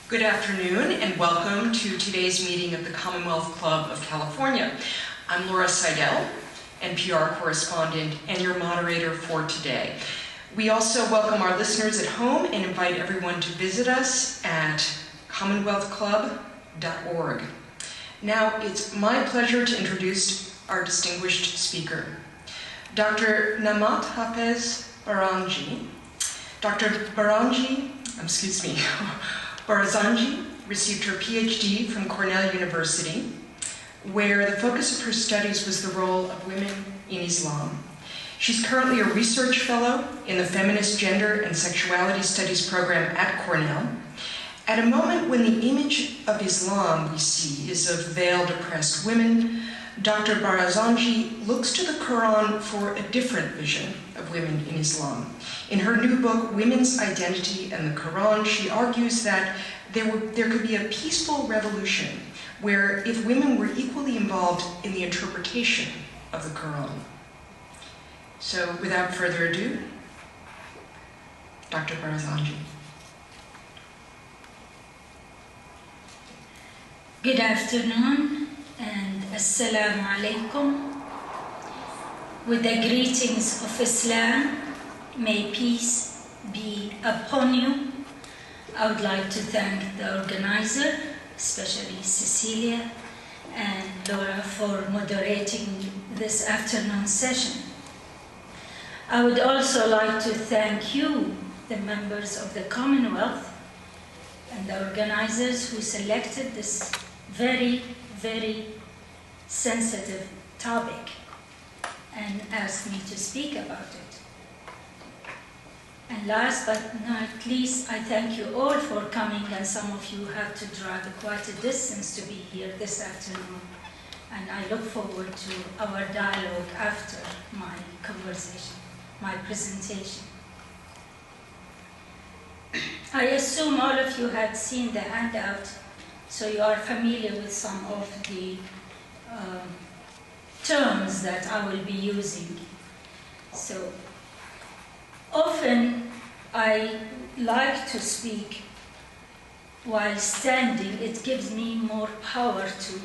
Good afternoon and welcome to today's meeting of the Commonwealth Club of California. I'm Laura Seidel, NPR correspondent and your moderator for today. We also welcome our listeners at home and invite everyone to visit us at commonwealthclub.org. Now it's my pleasure to introduce our distinguished speaker, Dr. Nimat Hafez Barazangi. Dr. Barazangi received her PhD from Cornell University, where the focus of her studies was the role of women in Islam. She's currently a research fellow in the Feminist Gender and Sexuality Studies program at Cornell. At a moment when the image of Islam we see is of veiled, oppressed women, Dr. Barazangi looks to the Qur'an for a different vision of women in Islam. In her new book, Women's Identity and the Qur'an, she argues that there could be a peaceful revolution where if women were equally involved in the interpretation of the Qur'an. So without further ado, Dr. Barazangi. Good afternoon and assalamu alaikum. With the greetings of Islam, may peace be upon you. I would like to thank the organizer, especially Cecilia and Laura, for moderating this afternoon session. I would also like to thank you, the members of the Commonwealth, and the organizers who selected this very, very sensitive topic and asked me to speak about it. And last but not least, I thank you all for coming, and some of you have to drive quite a distance to be here this afternoon. And I look forward to our dialogue after my conversation, my presentation. I assume all of you had seen the handout, so you are familiar with some of the terms that I will be using. So often I like to speak while standing. It gives me more power to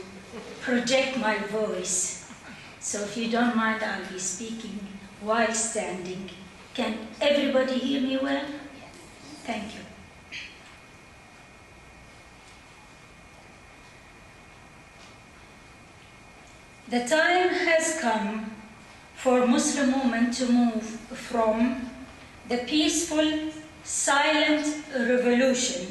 project my voice. So if you don't mind, I'll be speaking while standing. Can everybody hear me well? Thank you. The time has come for Muslim women to move from the peaceful, silent revolution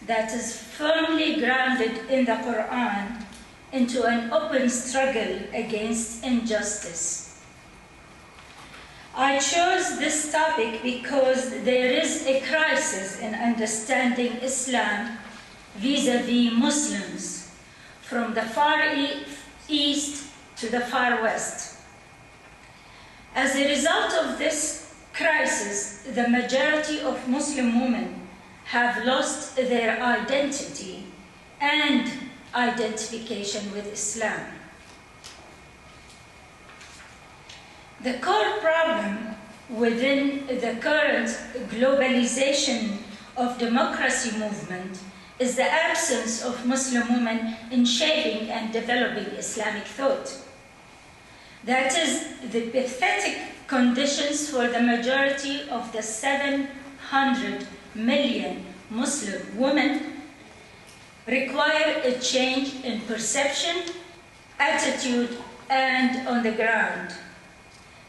that is firmly grounded in the Qur'an into an open struggle against injustice. I chose this topic because there is a crisis in understanding Islam vis-à-vis Muslims from the Far East to the Far West. As a result of this crisis, the majority of Muslim women have lost their identity and identification with Islam. The core problem within the current globalization of democracy movement is the absence of Muslim women in shaping and developing Islamic thought. That is, the pathetic conditions for the majority of the 700 million Muslim women require a change in perception, attitude, and on the ground.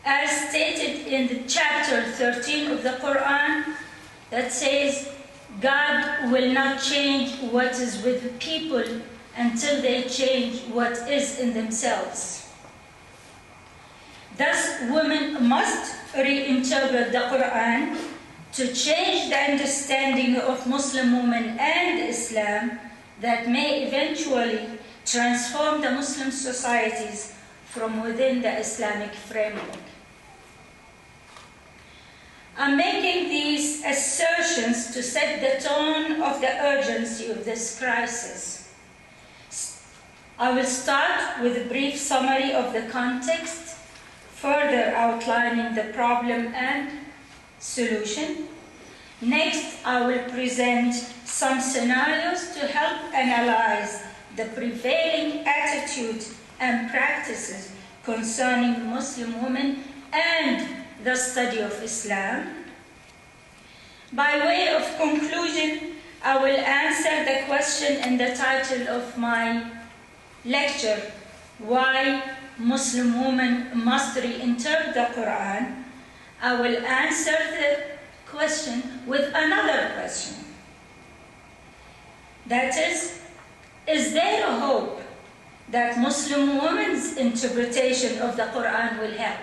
As stated in the chapter 13 of the Quran, that says, God will not change what is with people until they change what is in themselves. Thus, women must reinterpret the Quran to change the understanding of Muslim women and Islam that may eventually transform the Muslim societies from within the Islamic framework. I'm making these assertions to set the tone of the urgency of this crisis. I will start with a brief summary of the context, further outlining the problem and solution, Next, I will present some scenarios to help analyze the prevailing attitude and practices concerning Muslim women and the study of Islam. By way of conclusion, I will answer the question in the title of my lecture, Why Muslim Women Must Reinterpret the Qur'an. I will answer the question with another question. That is there a hope that Muslim women's interpretation of the Qur'an will help?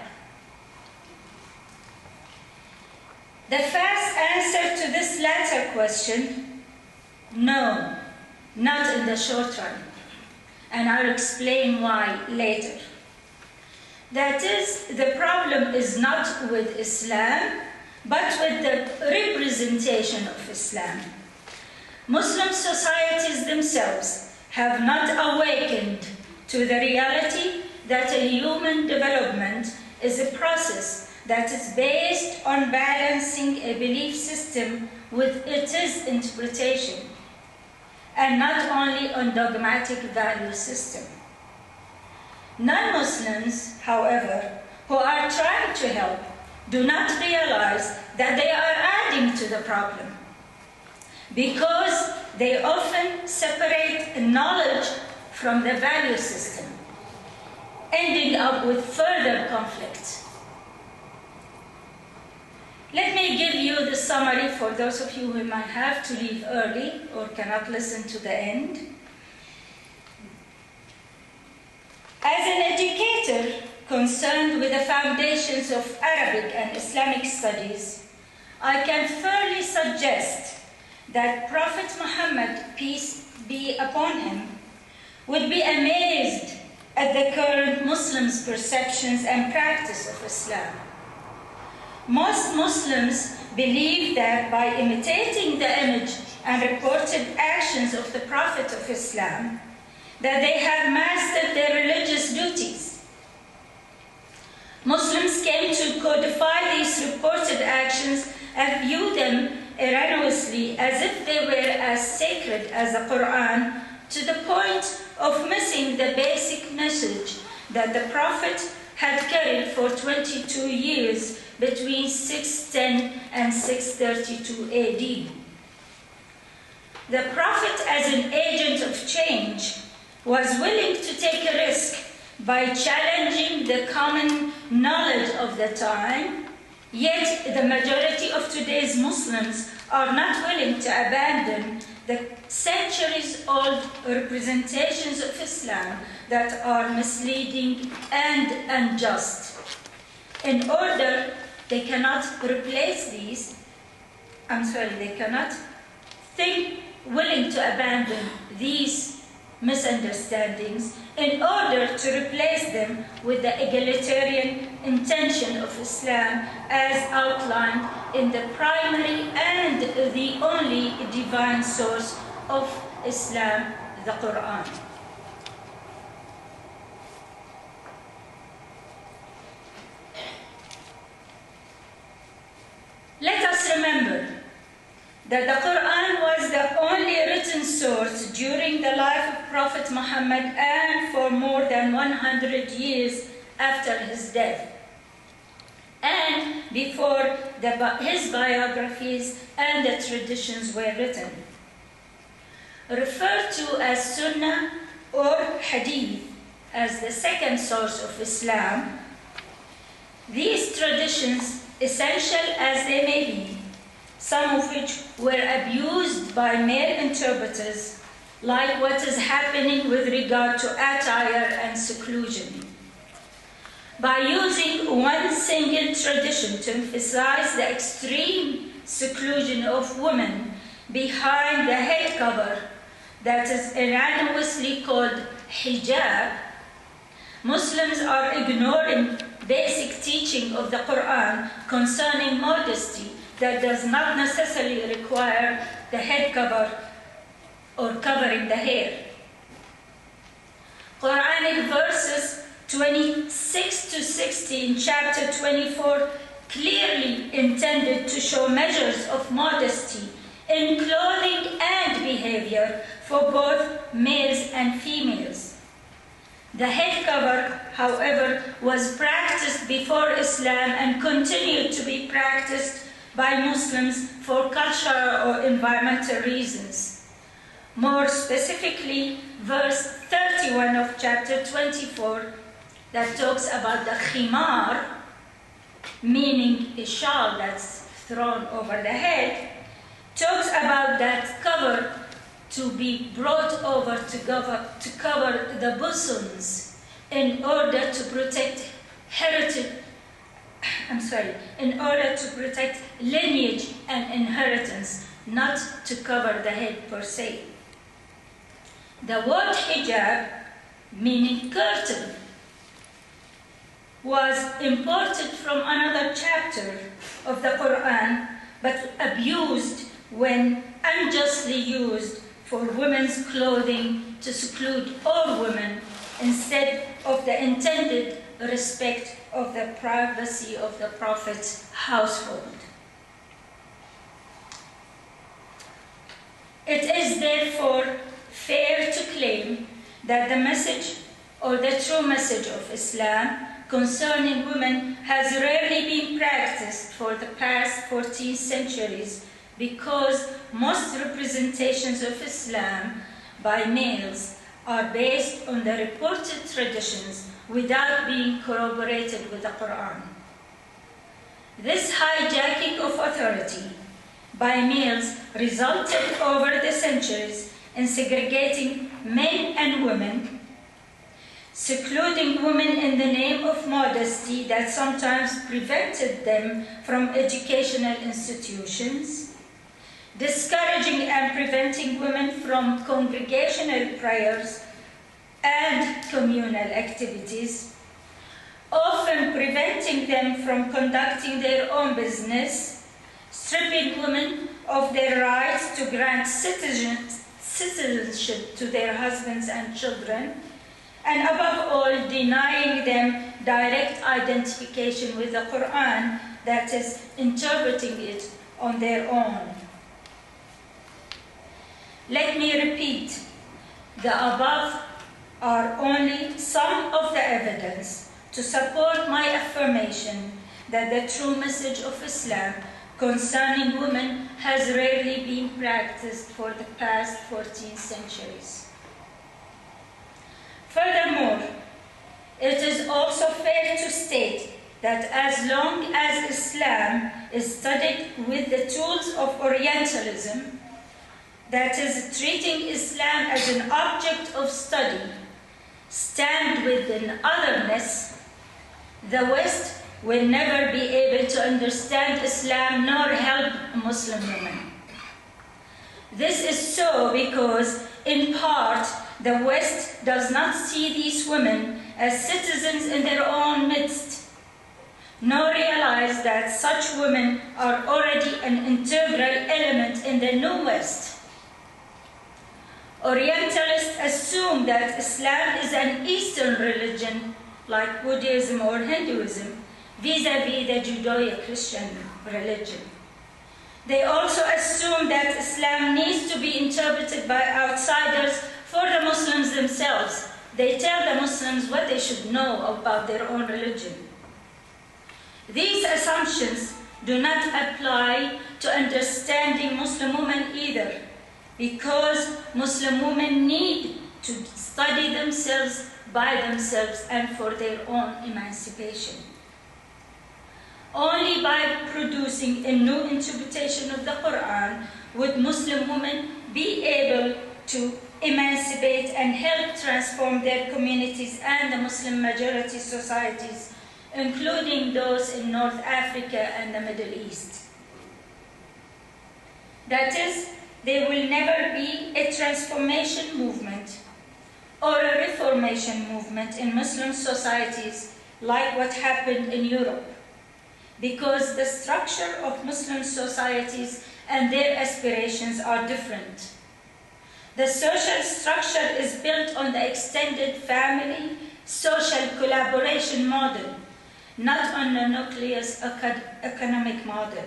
The fast answer to this latter question, no, not in the short run. And I'll explain why later. That is, the problem is not with Islam, but with the representation of Islam. Muslim societies themselves have not awakened to the reality that a human development is a process that is based on balancing a belief system with its interpretation, and not only on dogmatic value system. Non-Muslims, however, who are trying to help, do not realize that they are adding to the problem, because they often separate knowledge from the value system, ending up with further conflict. Let me give you the summary for those of you who might have to leave early or cannot listen to the end. As an educator concerned with the foundations of Arabic and Islamic studies, I can fairly suggest that Prophet Muhammad, peace be upon him, would be amazed at the current Muslims' perceptions and practice of Islam. Most Muslims believe that by imitating the image and reported actions of the Prophet of Islam, that they have mastered their religious duties. Muslims came to codify these reported actions and view them erroneously as if they were as sacred as the Qur'an, to the point of missing the basic message that the Prophet had carried for 22 years between 610 and 632 AD. The Prophet, as an agent of change, was willing to take a risk by challenging the common knowledge of the time, yet the majority of today's Muslims are not willing to abandon the centuries-old representations of Islam that are misleading and unjust. In order, they cannot replace these, they cannot think willing to abandon these misunderstandings in order to replace them with the egalitarian intention of Islam as outlined in the primary and the only divine source of Islam, the Qur'an. Let us remember that the Qur'an was the only written source during the life of Prophet Muhammad and for more than 100 years after his death, and before his biographies and the traditions were written. Referred to as Sunnah or Hadith as the second source of Islam, these traditions, essential as they may be, some of which were abused by mere interpreters, like what is happening with regard to attire and seclusion. By using one single tradition to emphasize the extreme seclusion of women behind the head cover that is erroneously called hijab, Muslims are ignoring basic teaching of the Qur'an concerning modesty that does not necessarily require the head cover or covering the hair. Quranic verses 26 to 60 in chapter 24 clearly intended to show measures of modesty in clothing and behavior for both males and females. The head cover, however, was practiced before Islam and continued to be practiced by Muslims for cultural or environmental reasons. More specifically, verse 31 of chapter 24 that talks about the khimar, meaning a shawl that's thrown over the head, talks about that cover to be brought over to cover the bosoms in order to protect in order to protect lineage and inheritance, not to cover the head per se. The word hijab, meaning curtain, was imported from another chapter of the Qur'an, but abused when unjustly used for women's clothing to seclude all women instead of the intended respect of the privacy of the Prophet's household. It is therefore fair to claim that the message or the true message of Islam concerning women has rarely been practiced for the past 14 centuries because most representations of Islam by males are based on the reported traditions without being corroborated with the Qur'an. This hijacking of authority by males resulted over the centuries in segregating men and women, secluding women in the name of modesty that sometimes prevented them from educational institutions, discouraging and preventing women from congregational prayers and communal activities, often preventing them from conducting their own business, stripping women of their rights to grant citizenship to their husbands and children, and above all, denying them direct identification with the Qur'an, that is, interpreting it on their own. Let me repeat, the above are only some of the evidence to support my affirmation that the true message of Islam concerning women has rarely been practiced for the past 14 centuries. Furthermore, it is also fair to state that as long as Islam is studied with the tools of Orientalism, that is, treating Islam as an object of study, stand within otherness, the West will never be able to understand Islam nor help Muslim women. This is so because, in part, the West does not see these women as citizens in their own midst, nor realize that such women are already an integral element in the New West. Orientalists assume that Islam is an Eastern religion like Buddhism or Hinduism vis-à-vis the Judeo-Christian religion. They also assume that Islam needs to be interpreted by outsiders for the Muslims themselves. They tell the Muslims what they should know about their own religion. These assumptions do not apply to understanding Muslim women either, because Muslim women need to study themselves by themselves and for their own emancipation. Only by producing a new interpretation of the Qur'an would Muslim women be able to emancipate and help transform their communities and the Muslim majority societies, including those in North Africa and the Middle East. That is, there will never be a transformation movement or a reformation movement in Muslim societies like what happened in Europe, because the structure of Muslim societies and their aspirations are different. The social structure is built on the extended family social collaboration model, not on a nucleus economic model.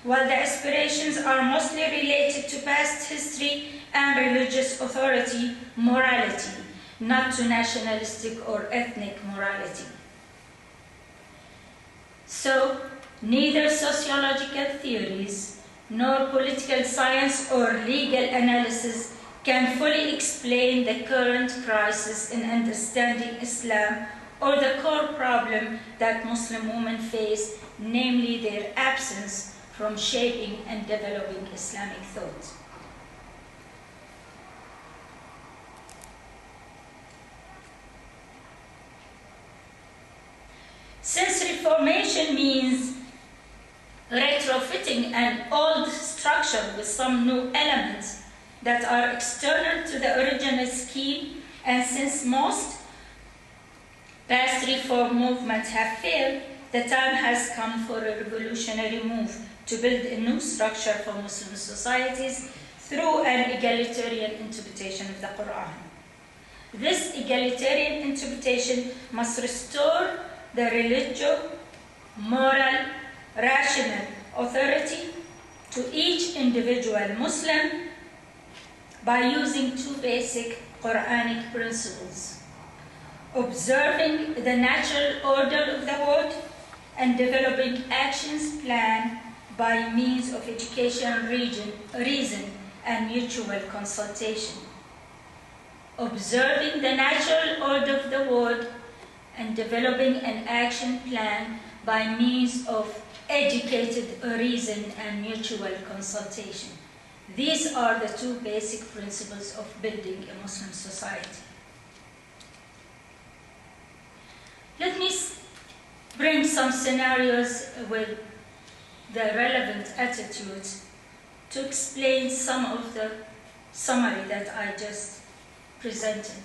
While the aspirations are mostly related to past history and religious authority, morality, not to nationalistic or ethnic morality. So, neither sociological theories nor political science or legal analysis can fully explain the current crisis in understanding Islam or the core problem that Muslim women face, namely their absence from shaping and developing Islamic thought. Since reformation means retrofitting an old structure with some new elements that are external to the original scheme, and since most past reform movements have failed, the time has come for a revolutionary move to build a new structure for Muslim societies through an egalitarian interpretation of the Qur'an. This egalitarian interpretation must restore the religious, moral, rational authority to each individual Muslim by using two basic Quranic principles: observing the natural order of the world and developing actions planned by means of education, reason, and mutual consultation. Observing the natural order of the world and developing an action plan by means of educated reason and mutual consultation. These are the two basic principles of building a Muslim society. Let me bring some scenarios with the relevant attitudes to explain some of the summary that I just presented.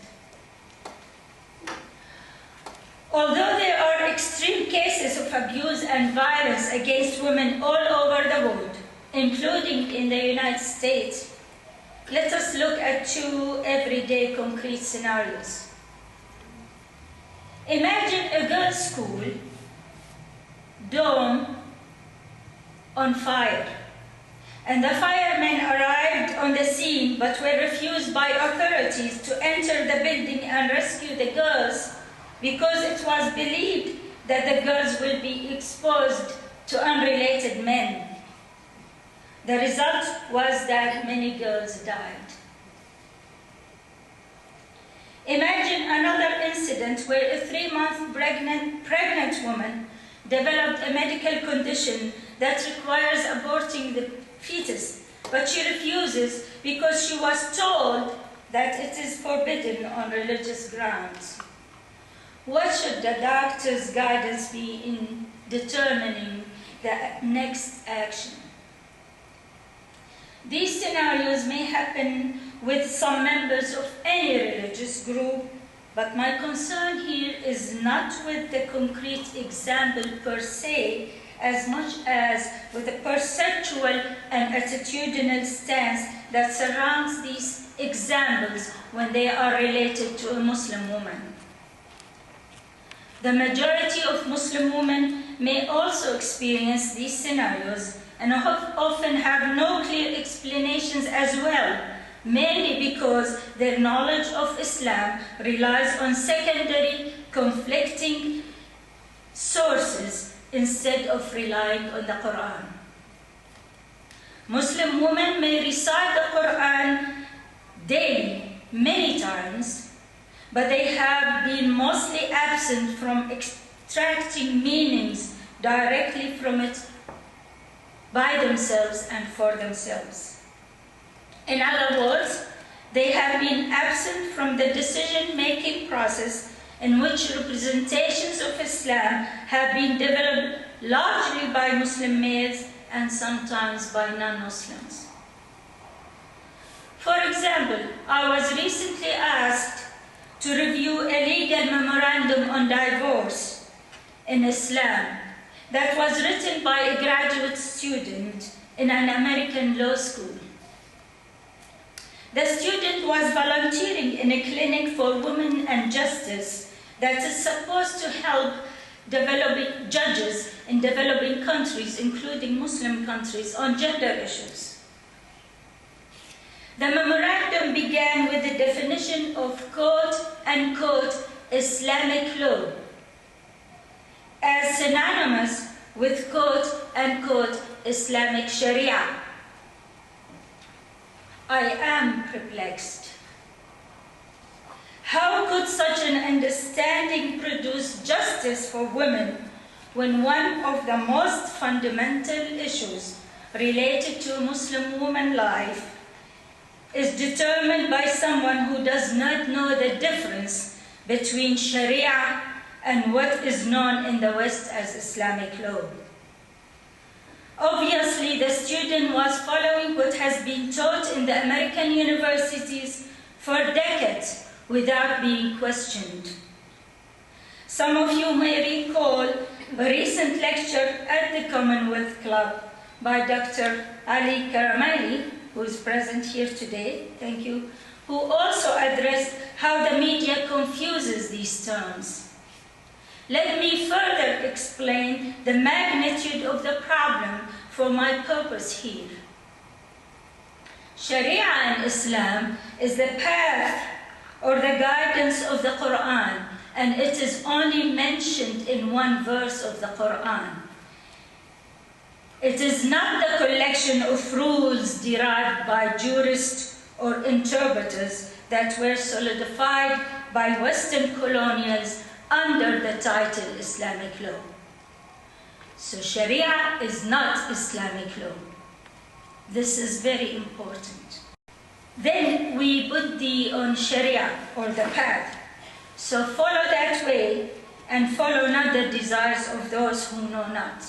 Although there are extreme cases of abuse and violence against women all over the world, including in the United States, let us look at two everyday concrete scenarios. Imagine a girls' school dorm on fire, and the firemen arrived on the scene but were refused by authorities to enter the building and rescue the girls because it was believed that the girls will be exposed to unrelated men. The result was that many girls died. Imagine another incident where a 3-month pregnant woman developed a medical condition that requires aborting the fetus, but she refuses because she was told that it is forbidden on religious grounds. What should the doctor's guidance be in determining the next action? These scenarios may happen with some members of any religious group, but my concern here is not with the concrete example per se, as much as with the perceptual and attitudinal stance that surrounds these examples when they are related to a Muslim woman. The majority of Muslim women may also experience these scenarios and often have no clear explanations as well, mainly because their knowledge of Islam relies on secondary, conflicting sources instead of relying on the Qur'an. Muslim women may recite the Qur'an daily, many times, but they have been mostly absent from extracting meanings directly from it by themselves and for themselves. In other words, they have been absent from the decision-making process in which representations of Islam have been developed largely by Muslim males and sometimes by non-Muslims. For example, I was recently asked to review a legal memorandum on divorce in Islam that was written by a graduate student in an American law school. The student was volunteering in a clinic for women and justice that is supposed to help developing judges in developing countries, including Muslim countries, on gender issues. The memorandum began with the definition of quote-unquote Islamic law as synonymous with quote-unquote Islamic Sharia. I am perplexed. How could such an understanding produce justice for women when one of the most fundamental issues related to Muslim woman life is determined by someone who does not know the difference between Sharia and what is known in the West as Islamic law? Obviously, the student was following what has been taught in the American universities for decades without being questioned. Some of you may recall a recent lecture at the Commonwealth Club by Dr. Ali Karamali, who is present here today, thank you, who also addressed how the media confuses these terms. Let me further explain the magnitude of the problem for my purpose here. Sharia in Islam is the path or the guidance of the Qur'an, and it is only mentioned in one verse of the Qur'an. It is not the collection of rules derived by jurists or interpreters that were solidified by Western colonials under the title Islamic law. So Sharia is not Islamic law. This is very important. Then we buddhi on Sharia, or the path. So follow that way and follow not the desires of those who know not.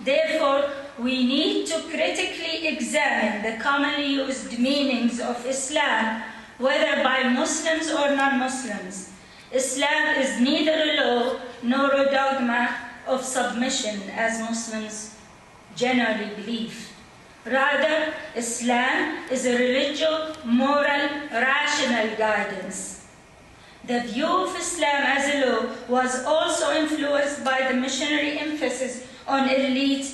Therefore, we need to critically examine the commonly used meanings of Islam, whether by Muslims or non-Muslims. Islam is neither a law nor a dogma of submission, as Muslims generally believe. Rather, Islam is a religious, moral, rational guidance. The view of Islam as a law was also influenced by the missionary emphasis on elite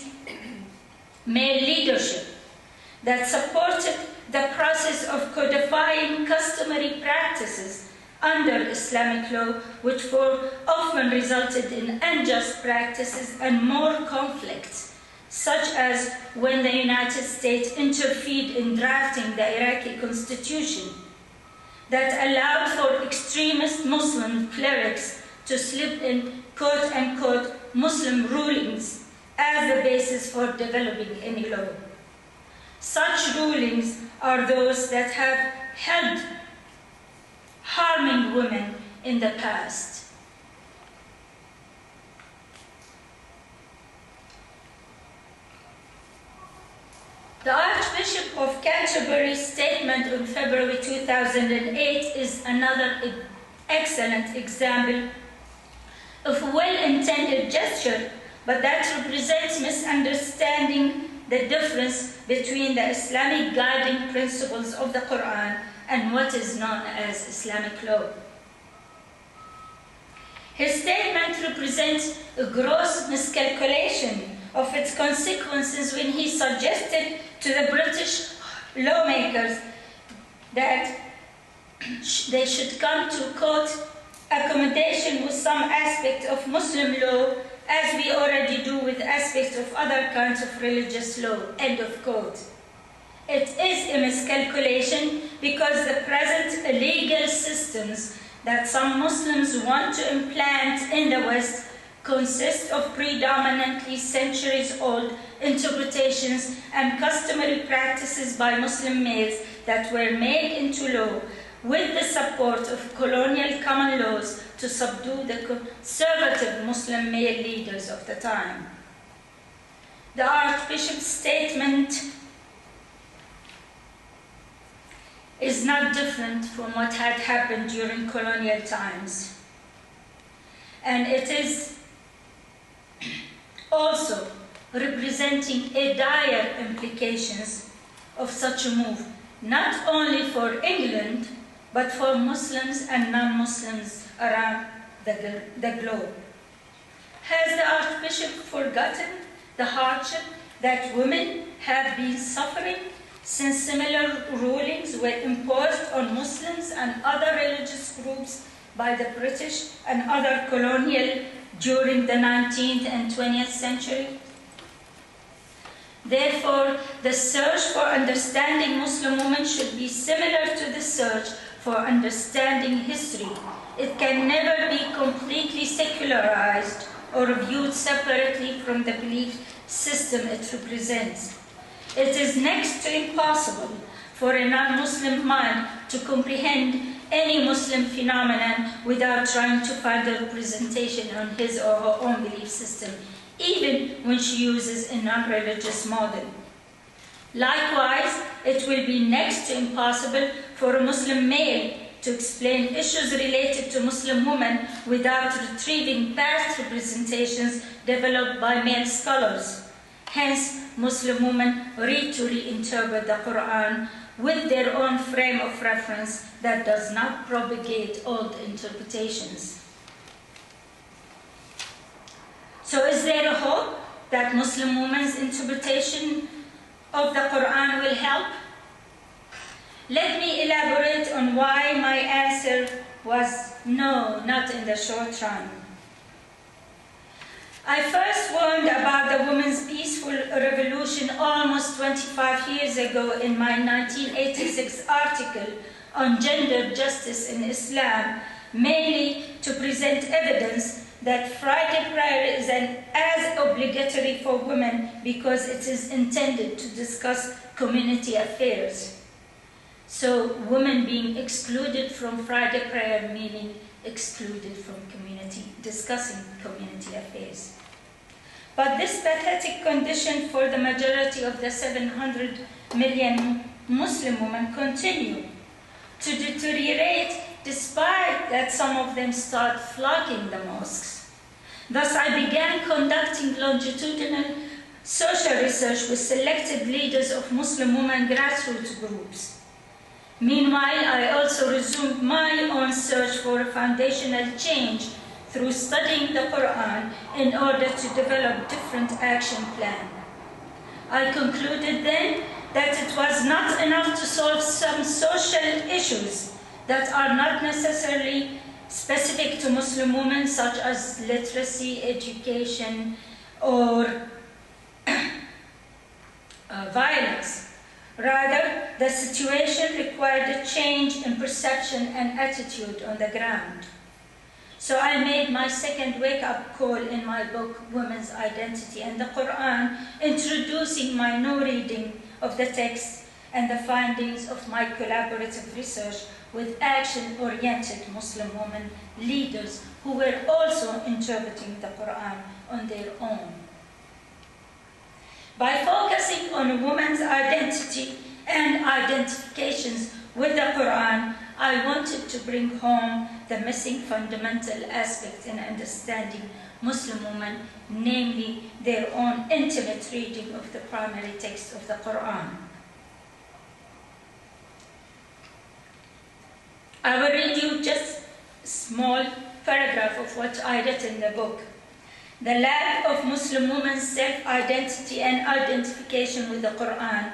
male leadership that supported the process of codifying customary practices under Islamic law, which often resulted in unjust practices and more conflicts, such as when the United States interfered in drafting the Iraqi constitution that allowed for extremist Muslim clerics to slip in quote-unquote Muslim rulings as the basis for developing any law. Such rulings are those that have helped harming women in the past. The Archbishop of Canterbury's statement in February 2008 is another excellent example of a well-intended gesture, but that represents misunderstanding the difference between the Islamic guiding principles of the Qur'an and what is known as Islamic law. His statement represents a gross miscalculation of its consequences when he suggested to the British lawmakers that they should come to quote accommodation with some aspect of Muslim law as we already do with aspects of other kinds of religious law, end of quote. It is a miscalculation because the present legal systems that some Muslims want to implant in the West consist of predominantly centuries-old interpretations and customary practices by Muslim males that were made into law with the support of colonial common laws to subdue the conservative Muslim male leaders of the time. The Archbishop's statement is not different from what had happened during colonial times. And it is also representing a dire implications of such a move, not only for England, but for Muslims and non-Muslims around the globe. Has the Archbishop forgotten the hardship that women have been suffering since similar rulings were imposed on Muslims and other religious groups by the British and other colonial during the 19th and 20th century? Therefore, the search for understanding Muslim women should be similar to the search for understanding history. It can never be completely secularized or viewed separately from the belief system it represents. It is next to impossible for a non-Muslim mind to comprehend any Muslim phenomenon without trying to find a representation on his or her own belief system, even when she uses a non-religious model. Likewise, it will be next to impossible for a Muslim male to explain issues related to Muslim women without retrieving past representations developed by male scholars. Hence, Muslim women read to reinterpret the Qur'an with their own frame of reference that does not propagate old interpretations. So is there a hope that Muslim women's interpretation of the Qur'an will help? Let me elaborate on why my answer was no, not in the short run. I first warned about the women's peaceful revolution almost 25 years ago in my 1986 article on gender justice in Islam, mainly to present evidence that Friday prayer is as obligatory for women because it is intended to discuss community affairs. So women being excluded from Friday prayer meaning excluded from discussing community affairs. But this pathetic condition for the majority of the 700 million Muslim women continue to deteriorate despite that some of them start flocking the mosques. Thus, I began conducting longitudinal social research with selected leaders of Muslim women grassroots groups. Meanwhile, I also resumed my own search for a foundational change through studying the Qur'an in order to develop different action plan. I concluded then that it was not enough to solve some social issues that are not necessarily specific to Muslim women, such as literacy, education, or violence. Rather, the situation required a change in perception and attitude on the ground. So I made my second wake-up call in my book, Women's Identity and the Qur'an, introducing my new reading of the text and the findings of my collaborative research with action-oriented Muslim women leaders who were also interpreting the Qur'an on their own. By focusing on a woman's identity and identifications with the Qur'an, I wanted to bring home the missing fundamental aspect in understanding Muslim women, namely their own intimate reading of the primary text of the Qur'an. I will read you just a small paragraph of what I wrote in the book. The lack of Muslim women's self-identity and identification with the Qur'an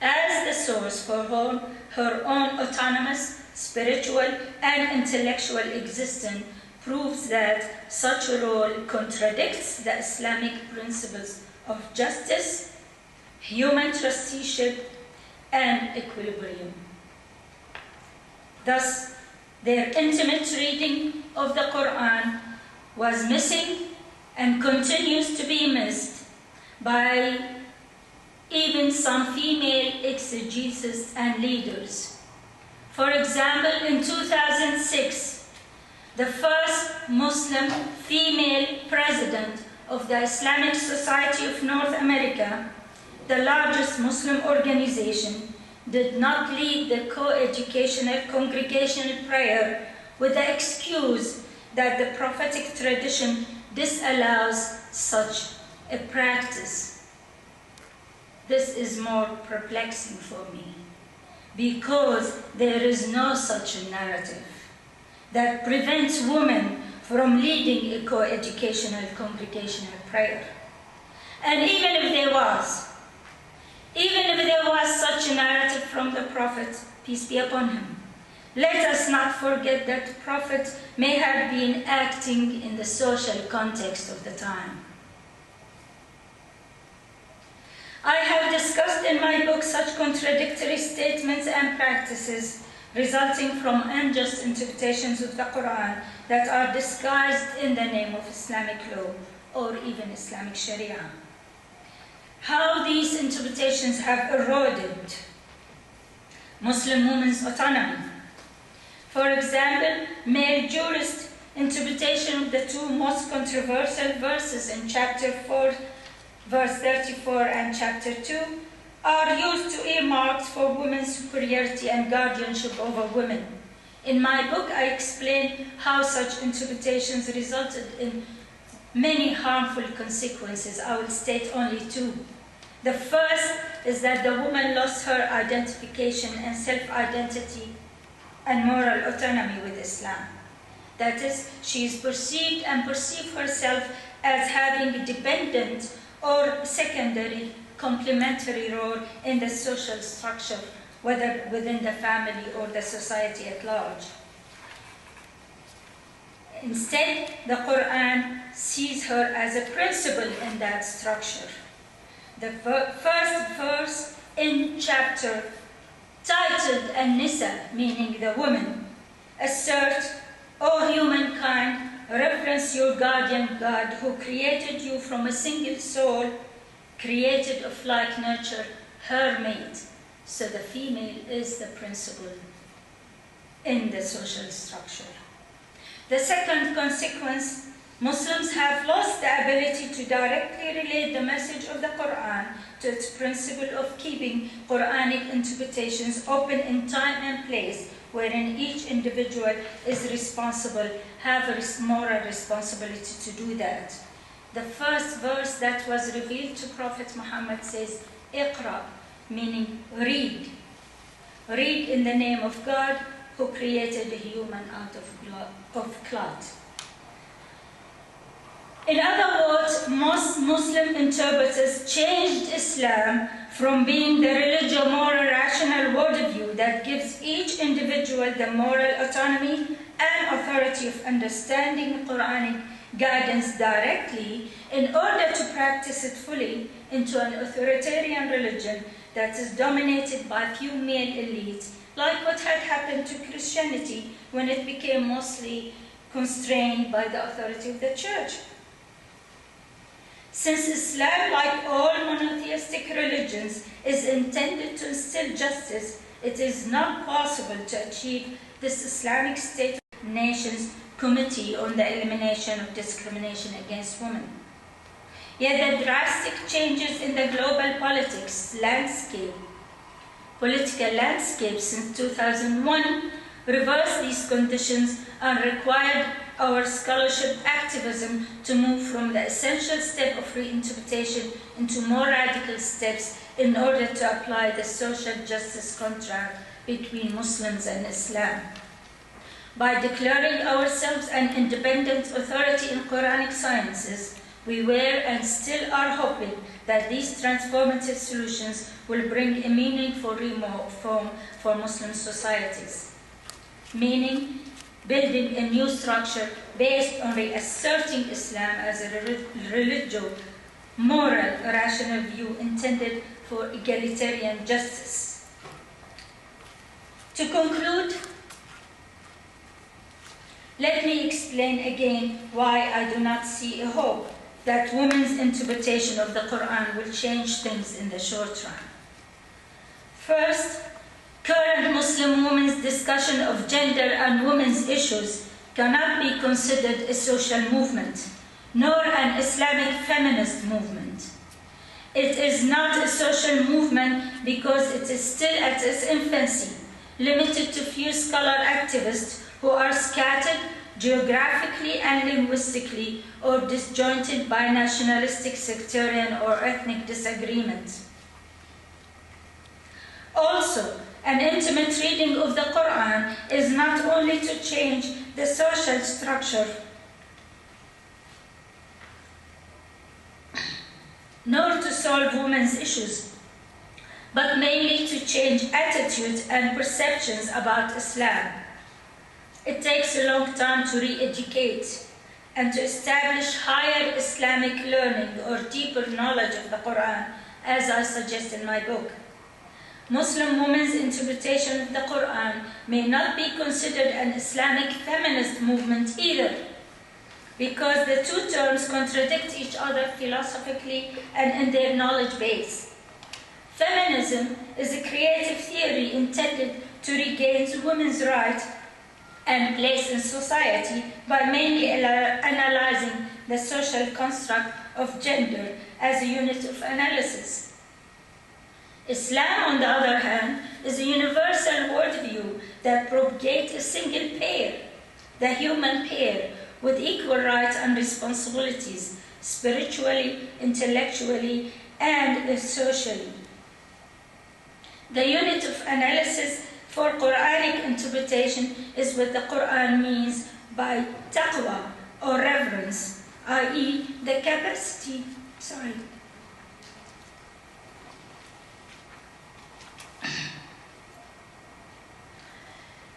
as the source for her own autonomous, spiritual, and intellectual existence proves that such a role contradicts the Islamic principles of justice, human trusteeship, and equilibrium. Thus, their intimate reading of the Qur'an was missing and continues to be missed by even some female exegesis and leaders. For example, in 2006, the first Muslim female president of the Islamic Society of North America, the largest Muslim organization, did not lead the co-educational congregational prayer with the excuse that the prophetic tradition disallows such a practice. This is more perplexing for me, because there is no such a narrative that prevents women from leading a co-educational congregational prayer. And even if there was such a narrative from the Prophet, peace be upon him, let us not forget that the Prophet may have been acting in the social context of the time. I have discussed in my book such contradictory statements and practices resulting from unjust interpretations of the Qur'an that are disguised in the name of Islamic law or even Islamic Sharia. How these interpretations have eroded Muslim women's autonomy. For example, male jurist interpretation of the two most controversial verses in chapter 4, verse 34 and chapter 2 are used to earmark for women's superiority and guardianship over women. In my book, I explain how such interpretations resulted in many harmful consequences. I will state only two. The first is that the woman lost her identification and self-identity and moral autonomy with Islam. That is, she is perceived and perceives herself as having a dependent or secondary complementary role in the social structure, whether within the family or the society at large. Instead, the Qur'an sees her as a principle in that structure. The first verse in chapter titled An-Nisa, meaning the woman, assert, O humankind, reverence your guardian God who created you from a single soul, created of like nature, her mate. So the female is the principle in the social structure. The second consequence, Muslims have lost the ability to directly relate the message of the Qur'an to its principle of keeping Qur'anic interpretations open in time and place, wherein each individual is responsible, have a moral responsibility to do that. The first verse that was revealed to Prophet Muhammad says, Iqra, meaning read. Read in the name of God who created a human out of cloth. In other words, most Muslim interpreters changed Islam from being the religious, moral, rational worldview that gives each individual the moral autonomy and authority of understanding Quranic guidance directly in order to practice it fully into an authoritarian religion that is dominated by few male elites, like what had happened to Christianity when it became mostly constrained by the authority of the church. Since Islam, like all monotheistic religions, is intended to instill justice, it is not possible to achieve this Islamic State of Nations Committee on the Elimination of Discrimination against Women. Yet the drastic changes in the global political landscape since 2001 reversed these conditions and required our scholarship activism to move from the essential step of reinterpretation into more radical steps in order to apply the social justice contract between Muslims and Islam. By declaring ourselves an independent authority in Quranic sciences, we were and still are hoping that these transformative solutions will bring a meaningful reform for Muslim societies, meaning building a new structure based on reasserting Islam as a religious, moral, rational view intended for egalitarian justice. To conclude, let me explain again why I do not see a hope that women's interpretation of the Quran will change things in the short run. First, current Muslim women's discussion of gender and women's issues cannot be considered a social movement, nor an Islamic feminist movement. It is not a social movement because it is still at its infancy, limited to few scholar activists who are scattered geographically and linguistically or disjointed by nationalistic, sectarian, or ethnic disagreement. Also, an intimate reading of the Quran is not only to change the social structure solve women's issues, but mainly to change attitudes and perceptions about Islam. It takes a long time to re-educate and to establish higher Islamic learning or deeper knowledge of the Qur'an, as I suggest in my book. Muslim women's interpretation of the Qur'an may not be considered an Islamic feminist movement either, because the two terms contradict each other philosophically and in their knowledge base. Feminism is a creative theory intended to regain women's right and place in society by mainly analyzing the social construct of gender as a unit of analysis. Islam, on the other hand, is a universal worldview that propagates a single pair, the human pair, with equal rights and responsibilities, spiritually, intellectually, and socially. The unit of analysis for Quranic interpretation is what the Quran means by taqwa or reverence, i.e. the capacity,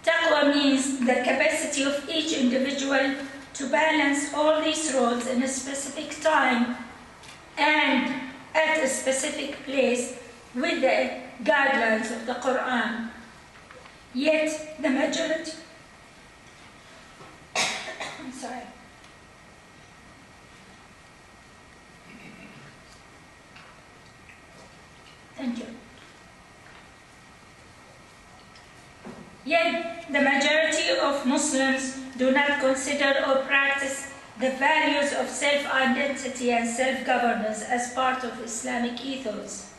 Taqwa means the capacity of each individual to balance all these roles in a specific time and at a specific place with the guidelines of the Quran. Yet the majority, Thank you. Yet the majority of Muslims do not consider or practice the values of self-identity and self-governance as part of Islamic ethos.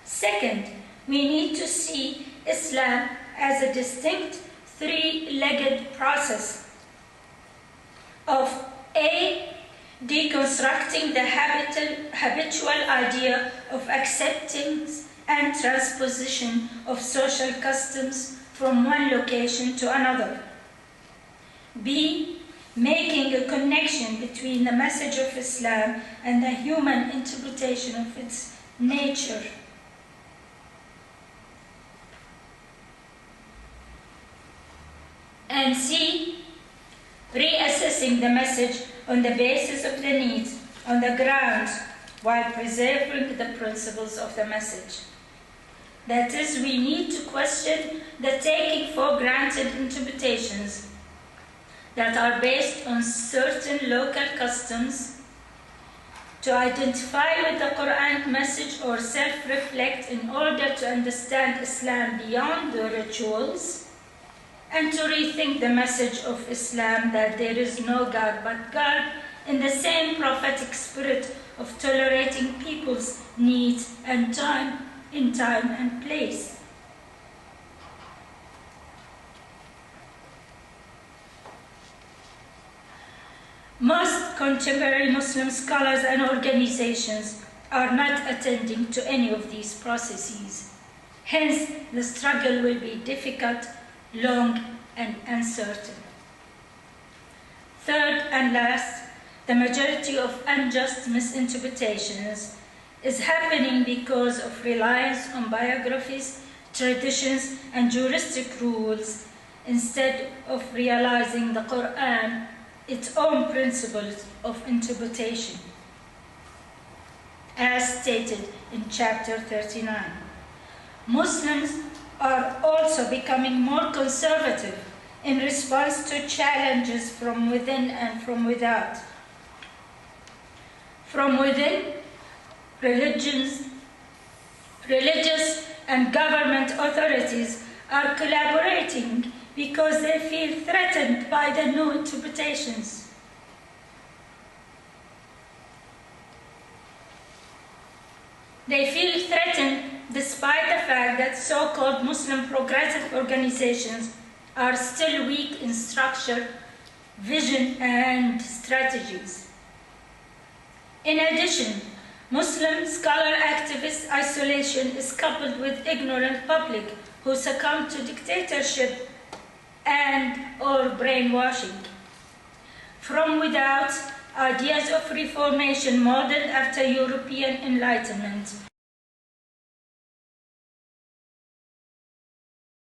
Second, we need to see Islam as a distinct three-legged process of A, deconstructing the habitual idea of acceptance and transposition of social customs from one location to another. B, making a connection between the message of Islam and the human interpretation of its nature. And C, reassessing the message on the basis of the needs on the ground while preserving the principles of the message. That is, we need to question the taking for granted interpretations that are based on certain local customs, to identify with the Quranic message or self-reflect in order to understand Islam beyond the rituals, and to rethink the message of Islam that there is no God but God, in the same prophetic spirit of tolerating people's needs and in time and place. Most contemporary Muslim scholars and organizations are not attending to any of these processes. Hence, the struggle will be difficult, long, and uncertain. Third and last, the majority of unjust misinterpretations is happening because of reliance on biographies, traditions, and juristic rules instead of realizing the Quran, its own principles of interpretation, as stated in chapter 39. Muslims are also becoming more conservative in response to challenges from within and from without. From within, religious and government authorities are collaborating because they feel threatened by the new interpretations. They feel threatened despite the fact that so-called Muslim progressive organizations are still weak in structure, vision, and strategies. In addition, Muslim scholar activist isolation is coupled with ignorant public who succumb to dictatorship and or brainwashing. From without, ideas of reformation modeled after European Enlightenment.